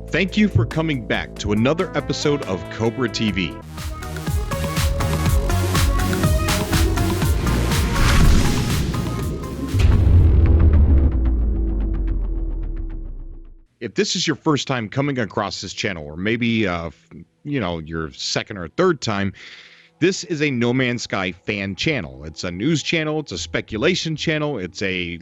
Thank you for coming back to another episode of Cobra TV. If this is your first time coming across this channel, or maybe your second or third time, this is a No Man's Sky fan channel. It's a news channel, it's a speculation channel, it's a,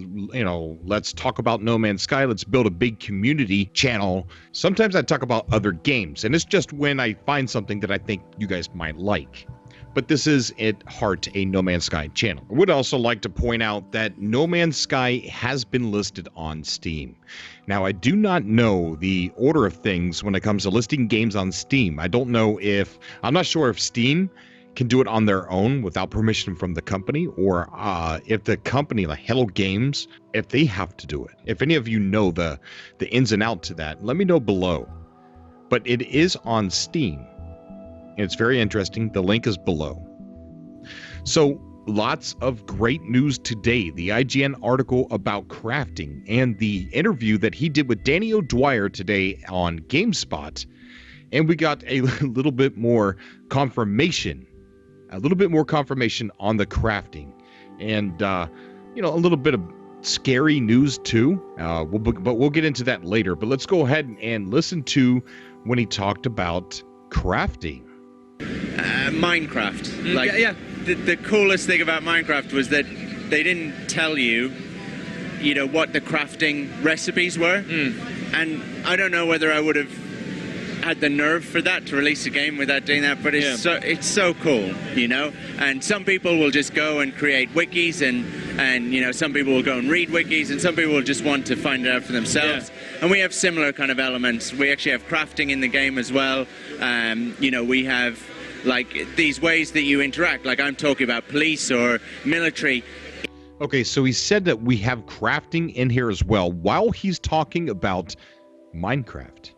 let's talk about No Man's Sky, let's build a big community channel. Sometimes I talk about other games, and it's just when I find something that I think you guys might like. But this is at heart a No Man's Sky channel. I would also like to point out that No Man's Sky has been listed on Steam. Now, I do not know the order of things when it comes to listing games on Steam. I'm not sure if Steam can do it on their own without permission from the company, or if the company, like Hello Games, if they have to do it. If any of you know the ins and outs to that, let me know below. But it is on Steam. It's very interesting. The link is below. So lots of great news today. The IGN article about crafting and the interview that he did with Danny O'Dwyer today on Gamespot. And we got a little bit more confirmation. On the crafting. And, a little bit of scary news too. But we'll get into that later. But let's go ahead and listen to when he talked about crafting. Minecraft. Yeah. The coolest thing about Minecraft was that they didn't tell you, what the crafting recipes were. And I don't know whether I would have had the nerve for that to release a game without doing that, but it's so cool, And some people will just go and create wikis, and some people will go and read wikis, and some people will just want to find it out for themselves. Yeah. And we have similar kind of elements. We actually have crafting in the game as well. We have these ways that you interact, like I'm talking about police or military. Okay, so he said that we have crafting in here as well while he's talking about Minecraft.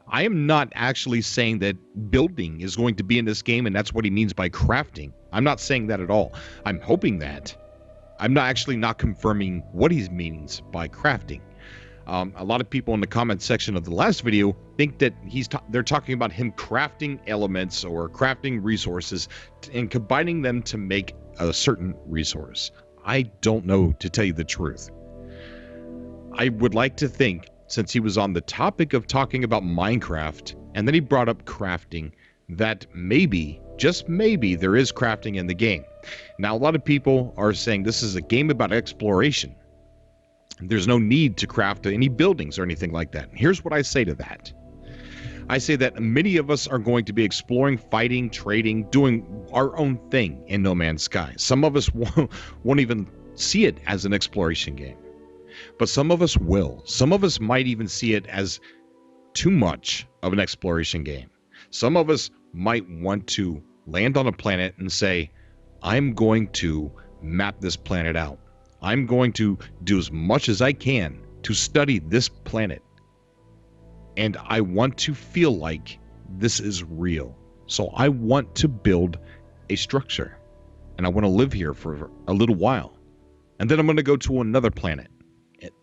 I am not actually saying that building is going to be in this game, and that's what he means by crafting. I'm not saying that at all. I'm hoping that. I'm not confirming what he means by crafting. A lot of people in the comment section of the last video think that they're talking about him crafting elements or crafting resources and combining them to make a certain resource. I don't know, to tell you the truth. I would like to think, since he was on the topic of talking about Minecraft, and then he brought up crafting, that maybe, just maybe, there is crafting in the game. Now, a lot of people are saying this is a game about exploration. There's no need to craft any buildings or anything like that. Here's what I say to that. I say that many of us are going to be exploring, fighting, trading, doing our own thing in No Man's Sky. Some of us won't even see it as an exploration game. But some of us will. Some of us might even see it as too much of an exploration game. Some of us might want to land on a planet and say, I'm going to map this planet out. I'm going to do as much as I can to study this planet. And I want to feel like this is real. So I want to build a structure. And I want to live here for a little while. And then I'm going to go to another planet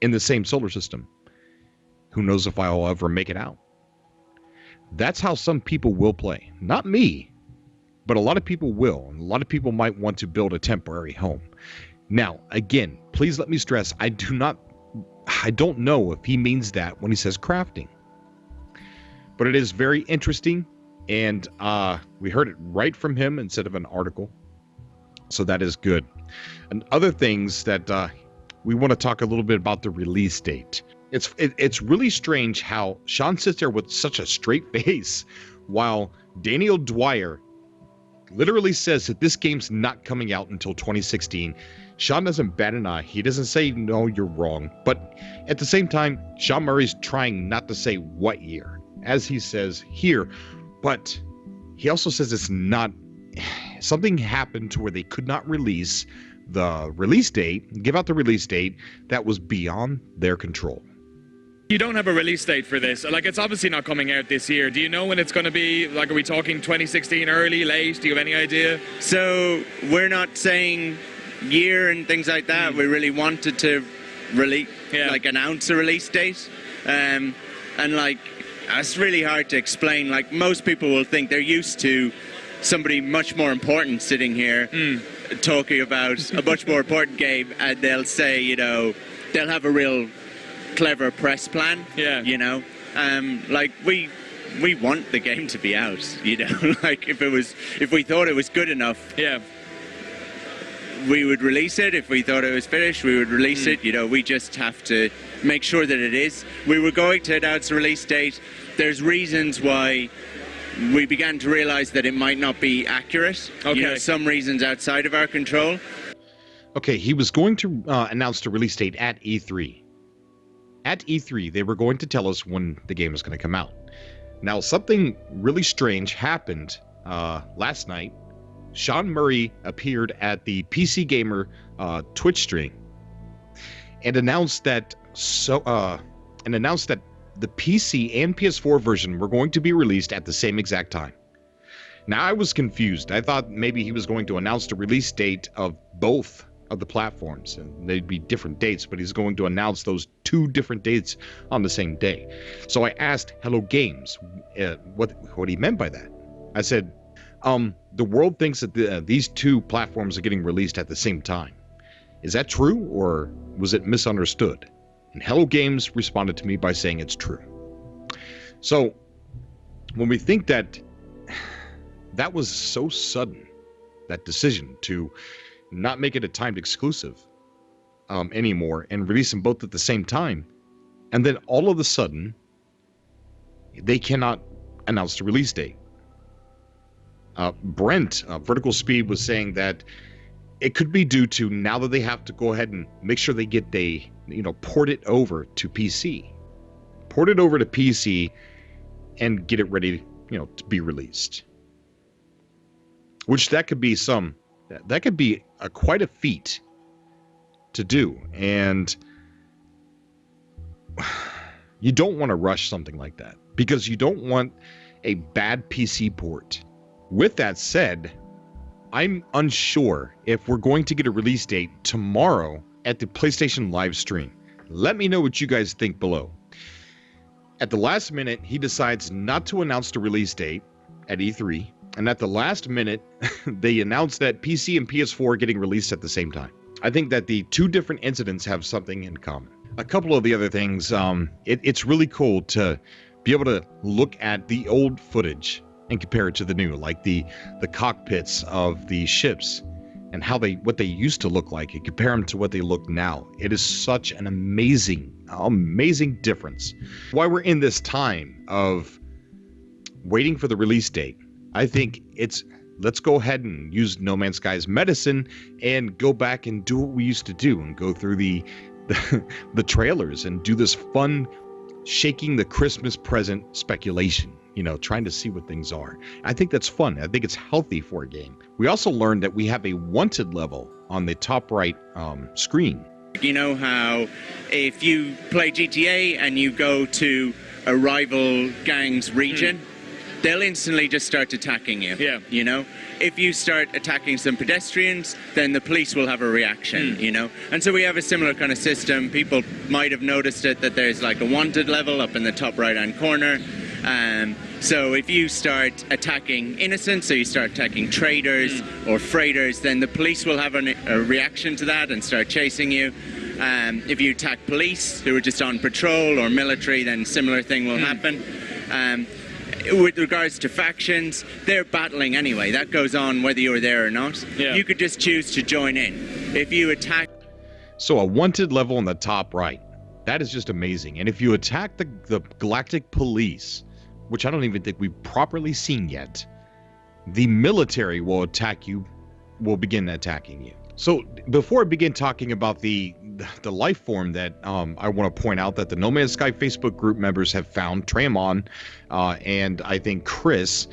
in the same solar system. Who knows if I'll ever make it out. That's how some people will play. Not me, but a lot of people will. And a lot of people might want to build a temporary home. Now, again, please let me stress, I don't know if he means that when he says crafting. But it is very interesting, and we heard it right from him instead of an article. So that is good. And other things that we want to talk a little bit about the release date. It's really strange how Sean sits there with such a straight face while Daniel Dwyer literally says that this game's not coming out until 2016. Sean doesn't bat an eye. He doesn't say, no, you're wrong. But at the same time, Sean Murray's trying not to say what year, as he says here. But he also says it's not, something happened to where they could not release the release date, give out the release date that was beyond their control. You don't have a release date for this. It's obviously not coming out this year. Do you know when it's going to be? Are we talking 2016, early, late? Do you have any idea? So we're not saying year and things like that. We really wanted to announce a release date. It's really hard to explain. Like, most people will think they're used to somebody much more important sitting here talking about a much more important game, and they'll say, you know, they'll have a real clever press plan. Yeah. You know, like we want the game to be out. You know, like if we thought it was good enough, Yeah. we would release it. If we thought it was finished, we would release it. You know, we just have to make sure that it is. We were going to announce a release date. There's reasons why we began to realize that it might not be accurate. Okay. You know, some reasons outside of our control. Okay, he was going to announce the release date at E3. At E3, they were going to tell us when the game was going to come out. Now, something really strange happened last night. Sean Murray appeared at the PC Gamer Twitch stream and announced that the PC and PS4 version were going to be released at the same exact time. Now, I was confused. I thought maybe he was going to announce the release date of both of the platforms, and they'd be different dates, but he's going to announce those two different dates on the same day. So I asked Hello Games what he meant by that. I said, the world thinks that these two platforms are getting released at the same time. Is that true, or was it misunderstood? And Hello Games responded to me by saying it's true. So when we think that was so sudden, that decision to not make it a timed exclusive anymore and release them both at the same time, and then all of a sudden they cannot announce the release date. Brent, Vertical Speed, was saying that it could be due to now that they have to go ahead and make sure they get port it over to PC. Port it over to PC and get it ready, to be released. Which that could be quite a feat to do, and you don't want to rush something like that because you don't want a bad PC port. With that said, I'm unsure if we're going to get a release date tomorrow at the PlayStation live stream. Let me know what you guys think below. At the last minute, he decides not to announce the release date at E3, and at the last minute, they announced that PC and PS4 are getting released at the same time. I think that the two different incidents have something in common. A couple of the other things, it's really cool to be able to look at the old footage and compare it to the new, like the cockpits of the ships and what they used to look like, and compare them to what they look now. It is such an amazing difference. While we're in this time of waiting for the release date, I think let's go ahead and use No Man's Sky's medicine and go back and do what we used to do and go through the trailers and do this fun shaking the Christmas present speculation, trying to see what things are. I think that's fun. I think it's healthy for a game. We also learned that we have a wanted level on the top right screen. You know how if you play GTA and you go to a rival gang's region, they'll instantly just start attacking you. Yeah. If you start attacking some pedestrians, then the police will have a reaction, And so we have a similar kind of system. People might have noticed it, that there's like a wanted level up in the top right-hand corner. So if you start attacking innocents, so you start attacking traders or freighters, then the police will have a reaction to that and start chasing you. If you attack police who are just on patrol or military, then similar thing will happen. With regards to factions, they're battling anyway. That goes on whether you're there or not. Yeah. You could just choose to join in. If you attack... So a wanted level on the top right. That is just amazing. And if you attack the Galactic Police, which I don't even think we've properly seen yet, the military will begin attacking you. So before I begin talking about the life form that I want to point out that the No Man's Sky Facebook group members have found, Tramon, and I think Chris,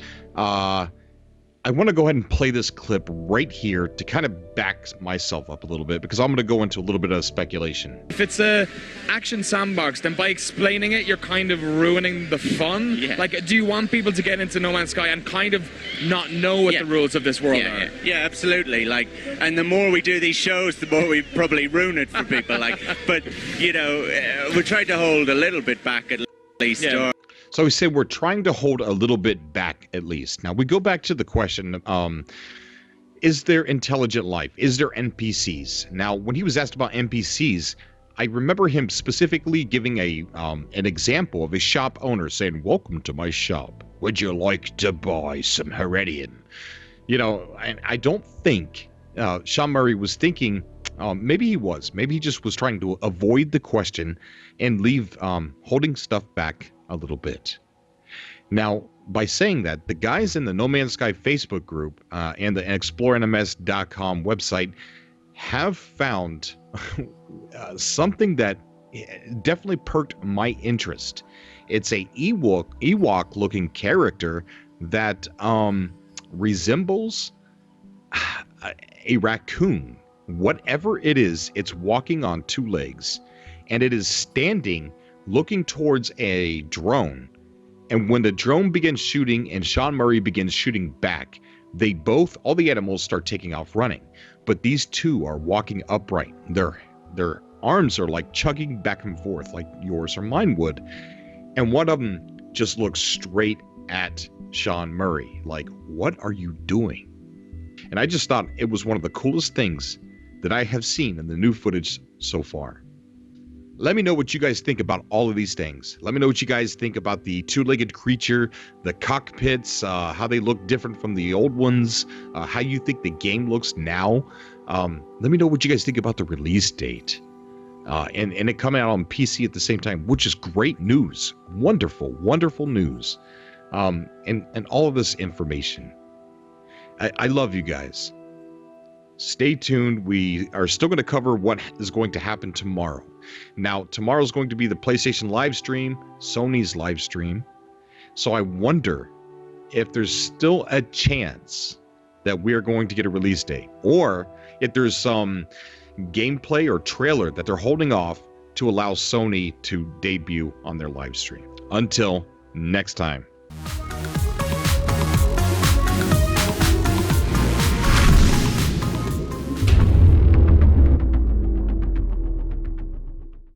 I want to go ahead and play this clip right here to kind of back myself up a little bit, because I'm going to go into a little bit of speculation. If it's a action sandbox, then by explaining it, you're kind of ruining the fun. Yeah. Like, do you want people to get into No Man's Sky and kind of not know what the rules of this world are? Yeah, absolutely. Like, and the more we do these shows, the more we probably ruin it for people. Like, but we try to hold a little bit back at least. Yeah. So we say we're trying to hold a little bit back, at least. Now we go back to the question, is there intelligent life? Is there NPCs? Now, when he was asked about NPCs, I remember him specifically giving an example of a shop owner saying, "Welcome to my shop. Would you like to buy some Heredian?" You know, and I don't think Sean Murray was thinking, maybe he was. Maybe he just was trying to avoid the question and leave holding stuff back a little bit. Now, by saying that, the guys in the No Man's Sky Facebook group and the ExploreNMS.com website have found something that definitely perked my interest. It's a Ewok-looking character that resembles a raccoon. Whatever it is, it's walking on two legs, and it is standing looking towards a drone. And when the drone begins shooting and Sean Murray begins shooting back, all the animals start taking off running. But these two are walking upright. Their arms are like chugging back and forth like yours or mine would. And one of them just looks straight at Sean Murray like, "What are you doing?" And I just thought it was one of the coolest things that I have seen in the new footage so far. Let me know what you guys think about all of these things. Let me know what you guys think about the two-legged creature, the cockpits, how they look different from the old ones, how you think the game looks now. Let me know what you guys think about the release date. And it coming out on PC at the same time, which is great news. Wonderful, wonderful news. And all of this information. I love you guys. Stay tuned. We are still going to cover what is going to happen tomorrow. Now, tomorrow is going to be the PlayStation live stream, Sony's live stream. So I wonder if there's still a chance that we are going to get a release date, or if there's some gameplay or trailer that they're holding off to allow Sony to debut on their live stream. Until next time.